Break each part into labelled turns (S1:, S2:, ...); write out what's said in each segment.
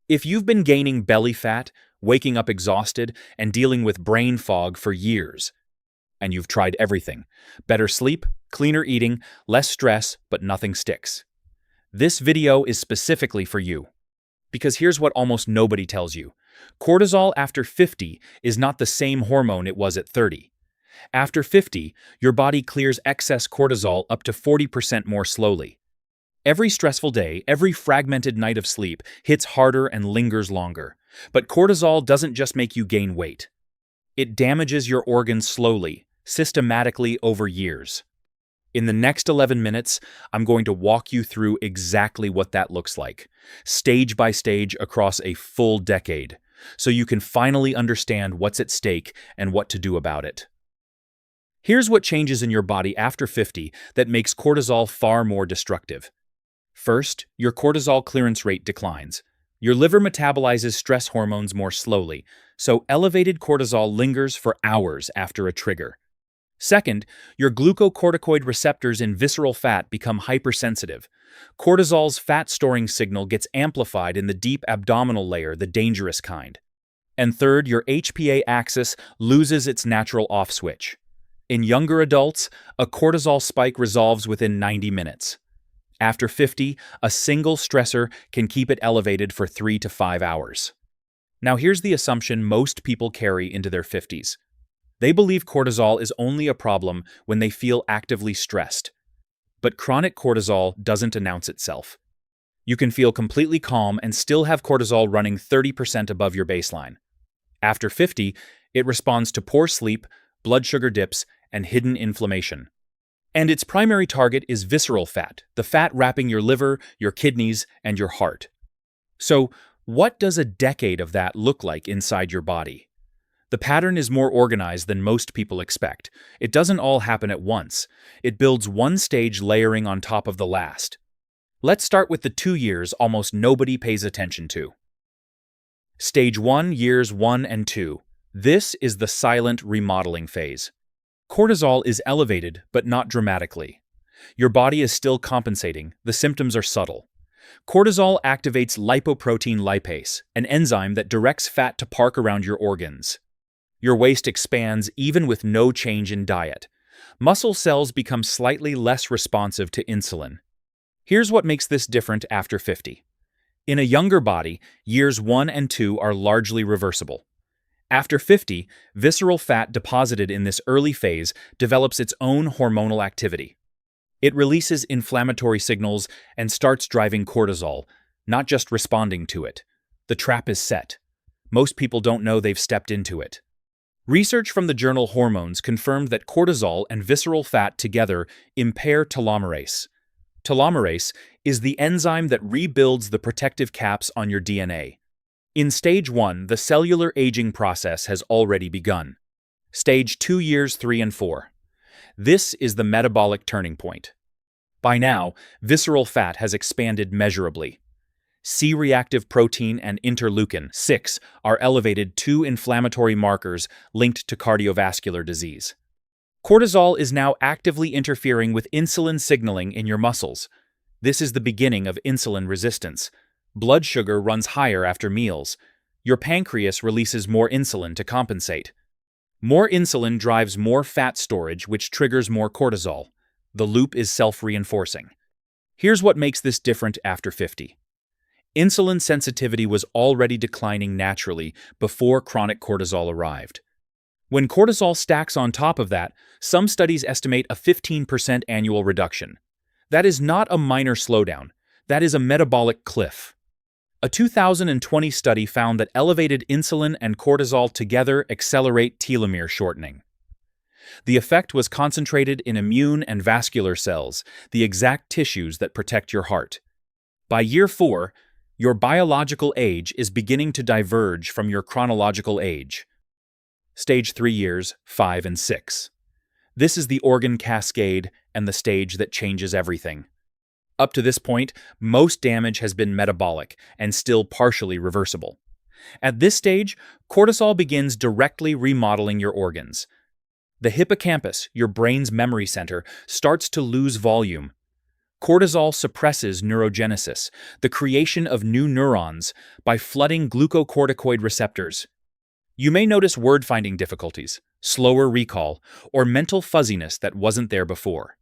S1: If you've been gaining belly fat, waking up exhausted, and dealing with brain fog for years, and you've tried everything, better sleep, cleaner eating, less stress, but nothing sticks, this video is specifically for you. Because here's what almost nobody tells you. Cortisol after 50 is not the same hormone it was at 30. After 50, your body clears excess cortisol up to 40% more slowly. Every stressful day, every fragmented night of sleep hits harder and lingers longer. But cortisol doesn't just make you gain weight. It damages your organs slowly, systematically over years. In the next 11 minutes, I'm going to walk you through exactly what that looks like, stage by stage across a full decade, so you can finally understand what's at stake and what to do about it. Here's what changes in your body after 50 that makes cortisol far more destructive. First, your cortisol clearance rate declines. Your liver metabolizes stress hormones more slowly, so elevated cortisol lingers for hours after a trigger. Second, your glucocorticoid receptors in visceral fat become hypersensitive. Cortisol's fat-storing signal gets amplified in the deep abdominal layer, the dangerous kind. And third, your HPA axis loses its natural off switch. In younger adults, a cortisol spike resolves within 90 minutes. After 50, a single stressor can keep it elevated for 3 to 5 hours. Now here's the assumption most people carry into their 50s. They believe cortisol is only a problem when they feel actively stressed. But chronic cortisol doesn't announce itself. You can feel completely calm and still have cortisol running 30% above your baseline. After 50, it responds to poor sleep, blood sugar dips, and hidden inflammation. And its primary target is visceral fat, the fat wrapping your liver, your kidneys, and your heart. So, what does a decade of that look like inside your body? The pattern is more organized than most people expect. It doesn't all happen at once. It builds one stage layering on top of the last. Let's start with the 2 years almost nobody pays attention to. Stage 1, years 1 and 2. This is the silent remodeling phase. Cortisol is elevated, but not dramatically. Your body is still compensating. The symptoms are subtle. Cortisol activates lipoprotein lipase, an enzyme that directs fat to park around your organs. Your waist expands even with no change in diet. Muscle cells become slightly less responsive to insulin. Here's what makes this different after 50. In a younger body, years 1 and 2 are largely reversible. After 50, visceral fat deposited in this early phase develops its own hormonal activity. It releases inflammatory signals and starts driving cortisol, not just responding to it. The trap is set. Most people don't know they've stepped into it. Research from the journal Hormones confirmed that cortisol and visceral fat together impair telomerase. Telomerase is the enzyme that rebuilds the protective caps on your DNA. In stage 1, the cellular aging process has already begun. Stage 2, years 3 and 4. This is the metabolic turning point. By now, visceral fat has expanded measurably. C-reactive protein and interleukin-6 are elevated, 2 inflammatory markers linked to cardiovascular disease. Cortisol is now actively interfering with insulin signaling in your muscles. This is the beginning of insulin resistance. Blood sugar runs higher after meals. Your pancreas releases more insulin to compensate. More insulin drives more fat storage, which triggers more cortisol. The loop is self-reinforcing. Here's what makes this different after 50. Insulin sensitivity was already declining naturally before chronic cortisol arrived. When cortisol stacks on top of that, some studies estimate a 15% annual reduction. That is not a minor slowdown. That is a metabolic cliff. A 2020 study found that elevated insulin and cortisol together accelerate telomere shortening. The effect was concentrated in immune and vascular cells, the exact tissues that protect your heart. By year 4, your biological age is beginning to diverge from your chronological age. Stage 3, years 5 and 6. This is the organ cascade and the stage that changes everything. Up to this point, most damage has been metabolic and still partially reversible. At this stage, cortisol begins directly remodeling your organs. The hippocampus, your brain's memory center, starts to lose volume. Cortisol suppresses neurogenesis, the creation of new neurons, by flooding glucocorticoid receptors. You may notice word-finding difficulties, slower recall, or mental fuzziness that wasn't there before.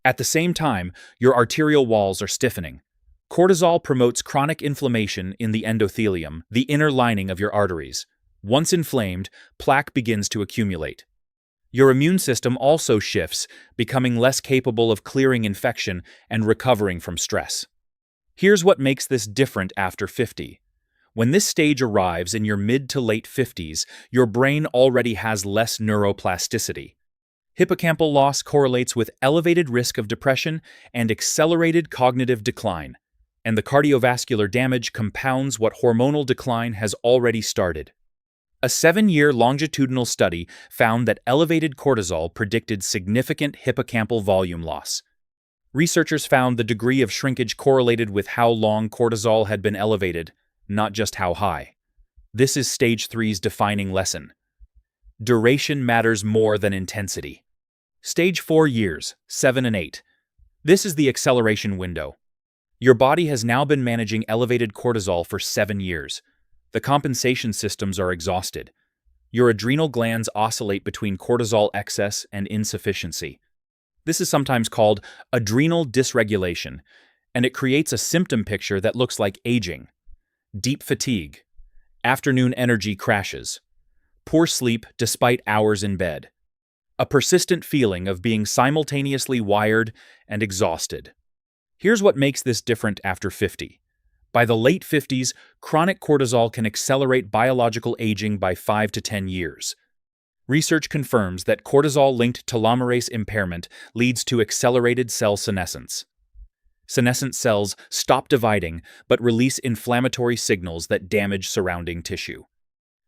S1: At the same time, your arterial walls are stiffening. Cortisol promotes chronic inflammation in the endothelium, the inner lining of your arteries. Once inflamed, plaque begins to accumulate. Your immune system also shifts, becoming less capable of clearing infection and recovering from stress. Here's what makes this different after 50. When this stage arrives in your mid to late 50s, your brain already has less neuroplasticity. Hippocampal loss correlates with elevated risk of depression and accelerated cognitive decline, and the cardiovascular damage compounds what hormonal decline has already started. A 7-year longitudinal study found that elevated cortisol predicted significant hippocampal volume loss. Researchers found the degree of shrinkage correlated with how long cortisol had been elevated, not just how high. This is Stage 3's defining lesson. Duration matters more than intensity. Stage 4 years, 7 and 8. This is the acceleration window. Your body has now been managing elevated cortisol for 7 years. The compensation systems are exhausted. Your adrenal glands oscillate between cortisol excess and insufficiency. This is sometimes called adrenal dysregulation, and it creates a symptom picture that looks like aging. Deep fatigue, afternoon energy crashes, poor sleep despite hours in bed, a persistent feeling of being simultaneously wired and exhausted. Here's what makes this different after 50. By the late 50s, chronic cortisol can accelerate biological aging by 5 to 10 years. Research confirms that cortisol-linked telomerase impairment leads to accelerated cell senescence. Senescent cells stop dividing but release inflammatory signals that damage surrounding tissue.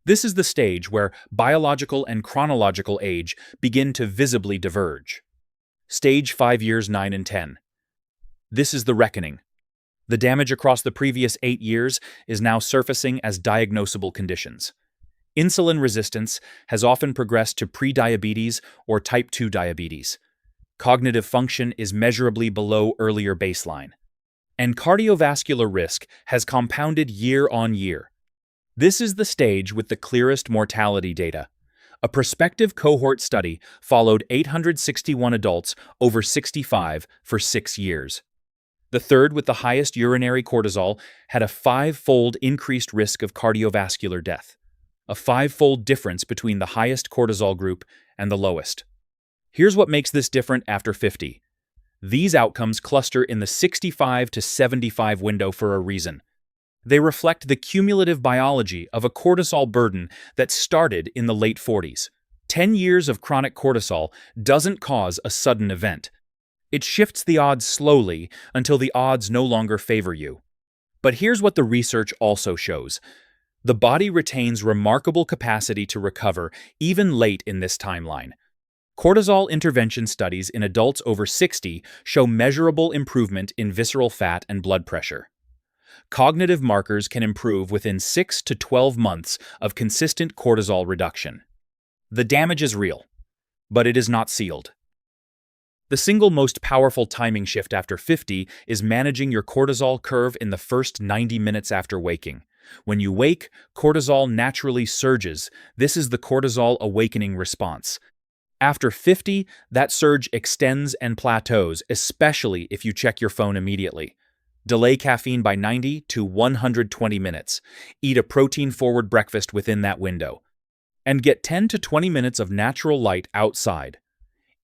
S1: This is the stage where biological and chronological age begin to visibly diverge. Stage 5 years 9 and 10. This is the reckoning. The damage across the previous 8 years is now surfacing as diagnosable conditions. Insulin resistance has often progressed to prediabetes or type 2 diabetes. Cognitive function is measurably below earlier baseline. And cardiovascular risk has compounded year on year. This is the stage with the clearest mortality data. A prospective cohort study followed 861 adults over 65 for 6 years. The third with the highest urinary cortisol had a 5-fold increased risk of cardiovascular death, a 5-fold difference between the highest cortisol group and the lowest. Here's what makes this different after 50. These outcomes cluster in the 65 to 75 window for a reason. They reflect the cumulative biology of a cortisol burden that started in the late 40s. 10 years of chronic cortisol doesn't cause a sudden event. It shifts the odds slowly until the odds no longer favor you. But here's what the research also shows. The body retains remarkable capacity to recover even late in this timeline. Cortisol intervention studies in adults over 60 show measurable improvement in visceral fat and blood pressure. Cognitive markers can improve within 6 to 12 months of consistent cortisol reduction. The damage is real, but it is not sealed. The single most powerful timing shift after 50 is managing your cortisol curve in the first 90 minutes after waking. When you wake, cortisol naturally surges. This is the cortisol awakening response. After 50, that surge extends and plateaus, especially if you check your phone immediately. Delay caffeine by 90 to 120 minutes. Eat a protein-forward breakfast within that window. And get 10 to 20 minutes of natural light outside.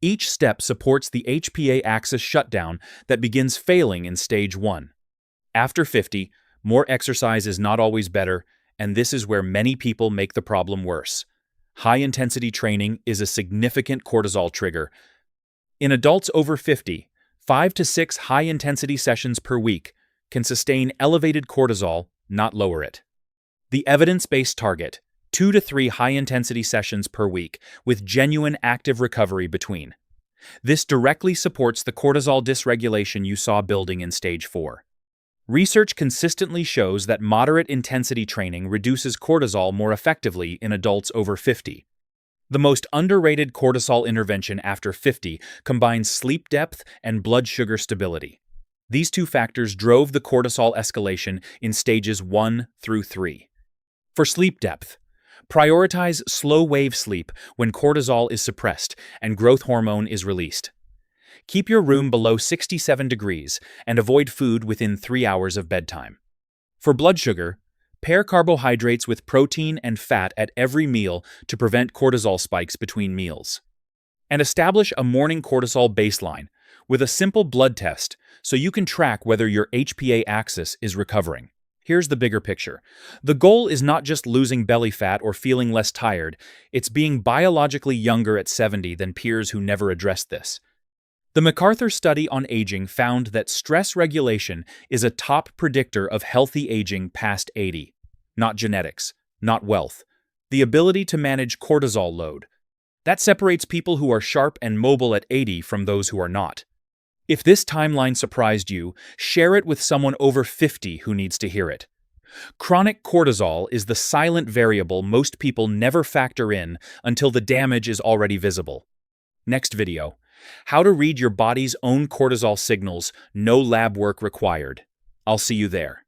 S1: Each step supports the HPA axis shutdown that begins failing in stage 1. After 50, more exercise is not always better, and this is where many people make the problem worse. High-intensity training is a significant cortisol trigger. In adults over 50, 5 to 6 high-intensity sessions per week can sustain elevated cortisol, not lower it. The evidence-based target, 2 to 3 high-intensity sessions per week with genuine active recovery between. This directly supports the cortisol dysregulation you saw building in stage 4. Research consistently shows that moderate intensity training reduces cortisol more effectively in adults over 50. The most underrated cortisol intervention after 50 combines sleep depth and blood sugar stability. These two factors drove the cortisol escalation in stages 1 through 3. For sleep depth, prioritize slow-wave sleep when cortisol is suppressed and growth hormone is released. Keep your room below 67 degrees and avoid food within 3 hours of bedtime. For blood sugar, pair carbohydrates with protein and fat at every meal to prevent cortisol spikes between meals. And establish a morning cortisol baseline with a simple blood test so you can track whether your HPA axis is recovering. Here's the bigger picture. The goal is not just losing belly fat or feeling less tired, it's being biologically younger at 70 than peers who never addressed this. The MacArthur study on aging found that stress regulation is a top predictor of healthy aging past 80. Not genetics, not wealth. The ability to manage cortisol load. That separates people who are sharp and mobile at 80 from those who are not. If this timeline surprised you, share it with someone over 50 who needs to hear it. Chronic cortisol is the silent variable most people never factor in until the damage is already visible. Next video. How to read your body's own cortisol signals, no lab work required. I'll see you there.